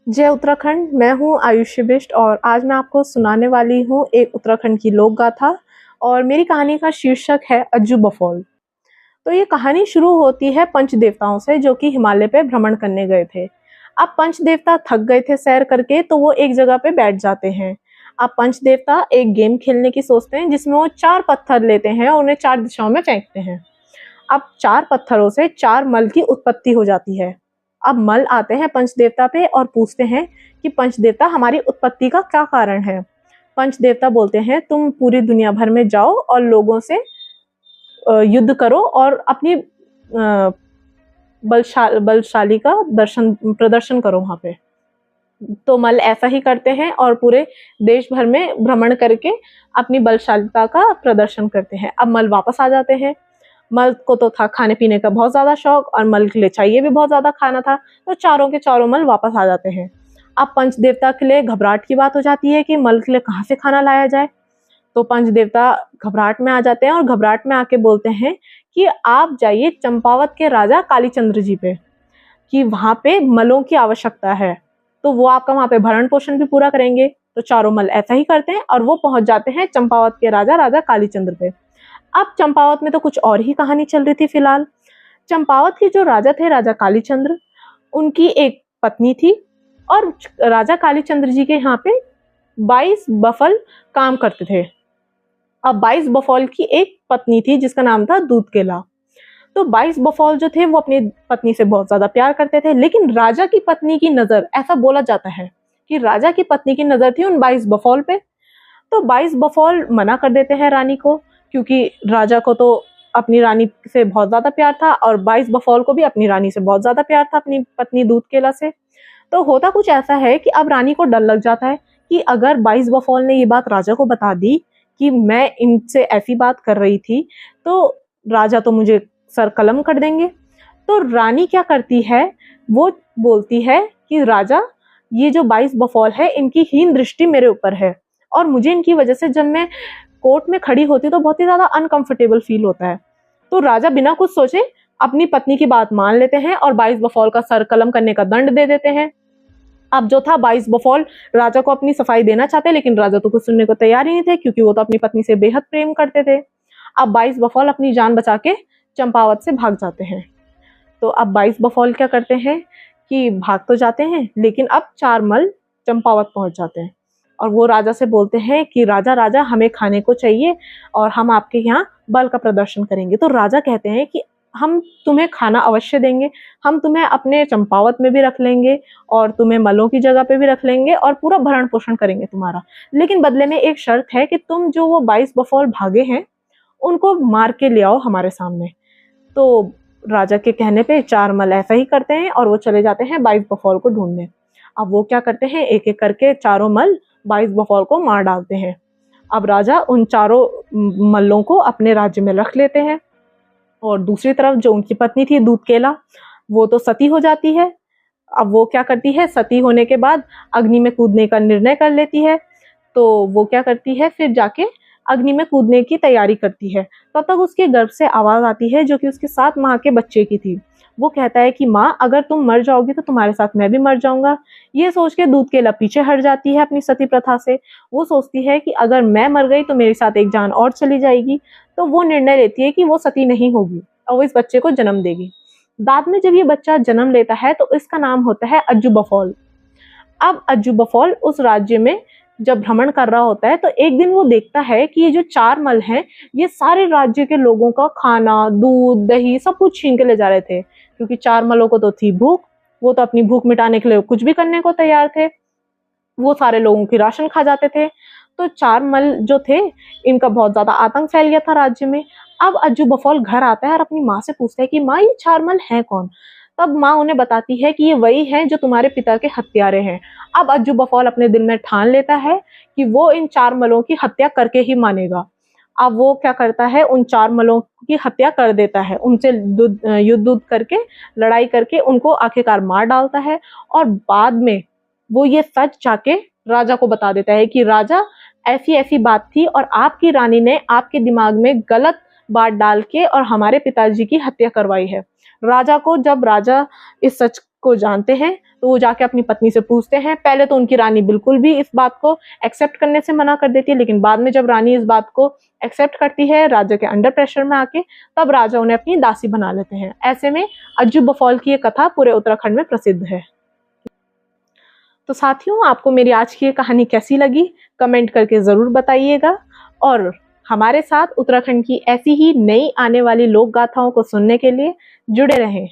जय उत्तराखंड। मैं हूँ आयुषी बिष्ट और आज मैं आपको सुनाने वाली हूँ एक उत्तराखंड की लोक गाथा। और मेरी कहानी का शीर्षक है अज्जू बफौल। तो ये कहानी शुरू होती है पंच देवताओं से, जो कि हिमालय पे भ्रमण करने गए थे। अब पंच देवता थक गए थे सैर करके, तो वो एक जगह पे बैठ जाते हैं। अब पंच देवता एक गेम खेलने की सोचते हैं, जिसमें वो 4 पत्थर लेते हैं और उन्हें 4 दिशाओं में फेंकते हैं। अब 4 पत्थरों से 4 मल की उत्पत्ति हो जाती है। अब मल आते हैं पंचदेवता पे और पूछते हैं कि पंचदेवता, हमारी उत्पत्ति का क्या कारण है। पंचदेवता बोलते हैं, तुम पूरी दुनिया भर में जाओ और लोगों से युद्ध करो और अपनी बलशाली का प्रदर्शन करो वहां पे। तो मल ऐसा ही करते हैं और पूरे देश भर में भ्रमण करके अपनी बलशालिता का प्रदर्शन करते हैं। अब मल वापस आ जाते हैं। मल को तो था खाने पीने का बहुत ज्यादा शौक और मल के लिए चाहिए भी बहुत ज्यादा खाना था, तो चारों के चारों मल वापस आ जाते हैं। अब पंचदेवता के लिए घबराहट की बात हो जाती है कि मल के लिए कहाँ से खाना लाया जाए। तो पंचदेवता घबराहट में आ जाते हैं और घबराहट में आके बोलते हैं कि आप जाइए चंपावत के राजा कालीचंद्र जी पे, कि वहां पे मलों की आवश्यकता है, तो वो आपका वहां पे भरण पोषण भी पूरा करेंगे। तो चारों मल ऐसा ही करते हैं और वो पहुंच जाते हैं चंपावत के राजा कालीचंद्र पे। अब चंपावत में तो कुछ और ही कहानी चल रही थी। फिलहाल चंपावत के जो राजा थे, राजा कालीचंद्र, उनकी एक पत्नी थी और राजा कालीचंद्र जी के यहाँ पे 22 बफल काम करते थे। अब 22 बफौल की एक पत्नी थी जिसका नाम था दूधकेला। तो 22 बफौल जो थे वो अपनी पत्नी से बहुत ज्यादा प्यार करते थे, लेकिन राजा की पत्नी की नजर, ऐसा बोला जाता है कि राजा की पत्नी की नजर थी उन 22 बफौल पे। तो 22 बफौल मना कर देते हैं रानी को, क्योंकि राजा को तो अपनी रानी से बहुत ज्यादा प्यार था और 22 बफौल को भी अपनी रानी से बहुत ज्यादा प्यार था, अपनी पत्नी दूधकेला से। तो होता कुछ ऐसा है कि अब रानी को डर लग जाता है कि अगर 22 बफौल ने ये बात राजा को बता दी कि मैं इनसे ऐसी बात कर रही थी, तो राजा तो मुझे सर कलम कर देंगे। तो रानी क्या करती है, वो बोलती है कि राजा, ये जो 22 बफौल है इनकी हीन दृष्टि मेरे ऊपर है और मुझे इनकी वजह से जब मैं कोर्ट में खड़ी होती तो बहुत ही ज्यादा अनकंफर्टेबल फील होता है। तो राजा बिना कुछ सोचे अपनी पत्नी की बात मान लेते हैं और 22 बफौल का सर कलम करने का दंड दे देते हैं। अब जो था 22 बफौल राजा को अपनी सफाई देना चाहते, लेकिन राजा तो कुछ सुनने को तैयार ही नहीं थे, क्योंकि वो तो अपनी पत्नी से बेहद प्रेम करते थे। अब 22 बफौल अपनी जान बचा के चंपावत से भाग जाते हैं। तो अब 22 बफौल क्या करते हैं कि भाग तो जाते हैं, लेकिन अब 4 मल चंपावत पहुंच जाते हैं और वो राजा से बोलते हैं कि राजा राजा, हमें खाने को चाहिए और हम आपके यहाँ बल का प्रदर्शन करेंगे। तो राजा कहते हैं कि हम तुम्हें खाना अवश्य देंगे, हम तुम्हें अपने चंपावत में भी रख लेंगे और तुम्हें मलों की जगह पे भी रख लेंगे और पूरा भरण पोषण करेंगे तुम्हारा, लेकिन बदले में एक शर्त है कि तुम जो वो 22 बफौल भागे हैं उनको मार के ले आओ हमारे सामने। तो राजा के कहने पे 4 मल ऐसा ही करते हैं और वो चले जाते हैं 22 बफौल को ढूंढने। अब वो क्या करते हैं, एक एक करके चारों मल 22 बफौल को मार डालते हैं। अब राजा उन चारों मल्लों को अपने राज्य में रख लेते हैं और दूसरी तरफ जो उनकी पत्नी थी दूधकेला, वो तो सती हो जाती है। अब वो क्या करती है, सती होने के बाद अग्नि में कूदने का निर्णय कर लेती है। तो वो क्या करती है, फिर जाके अग्नि में कूदने की तैयारी करती है। तब तक उसके गर्भ से आवाज आती है, जो कि उसके 7 माह के बच्चे की थी। वो कहता है कि माँ, अगर तुम मर जाओगी तो तुम्हारे साथ मैं भी मर जाऊंगा। ये सोच के दूधकेला पीछे हट जाती है अपनी सती प्रथा से। वो सोचती है कि अगर मैं मर गई तो मेरे साथ एक जान और चली जाएगी। तो वो निर्णय लेती है कि वो सती नहीं होगी और वो इस बच्चे को जन्म देगी। बाद में जब ये बच्चा जन्म लेता है तो इसका नाम होता है अज्जू बफौल। अब अज्जू बफौल उस राज्य में जब भ्रमण कर रहा होता है तो एक दिन वो देखता है कि ये जो 4 मल हैं, ये सारे राज्य के लोगों का खाना, दूध, दही सब कुछ छीन के ले जा रहे थे, क्योंकि 4 मलों को तो थी भूख। वो तो अपनी भूख मिटाने के लिए कुछ भी करने को तैयार थे। वो सारे लोगों की राशन खा जाते थे। तो 4 मल जो थे, इनका बहुत ज्यादा आतंक फैल गया था राज्य में। अब अज्जू बफौल घर आता है और अपनी माँ से पूछता है कि माँ, ये 4 मल हैं कौन। तब माँ उन्हें बताती है कि ये वही हैं जो तुम्हारे पिता के हत्यारे हैं। अब अज्जू बफौल अपने दिल में ठान लेता है कि वो इन 4 मलों की हत्या करके ही मानेगा। अब वो क्या करता है, उन 4 मलों की हत्या कर देता है, उनसे युद्ध करके, लड़ाई करके उनको आखिरकार मार डालता है। और बाद में वो ये सच जाके राजा को बता देता है कि राजा, ऐसी ऐसी बात थी और आपकी रानी ने आपके दिमाग में गलत बात डाल के और हमारे पिताजी की हत्या करवाई है। राजा को जब राजा इस सच को जानते हैं तो वो जाके अपनी पत्नी से पूछते हैं। पहले तो उनकी रानी बिल्कुल भी इस बात को एक्सेप्ट करने से मना कर देती है, लेकिन बाद में जब रानी इस बात को एक्सेप्ट करती है राजा के अंडर प्रेशर में आके, तब राजा उन्हें अपनी दासी बना लेते हैं। ऐसे में अज्जू बफौल की ये कथा पूरे उत्तराखंड में प्रसिद्ध है। तो साथियों, आपको मेरी आज की ये कहानी कैसी लगी कमेंट करके जरूर बताइएगा, और हमारे साथ उत्तराखंड की ऐसी ही नई आने वाली लोक गाथाओं को सुनने के लिए जुड़े रहें।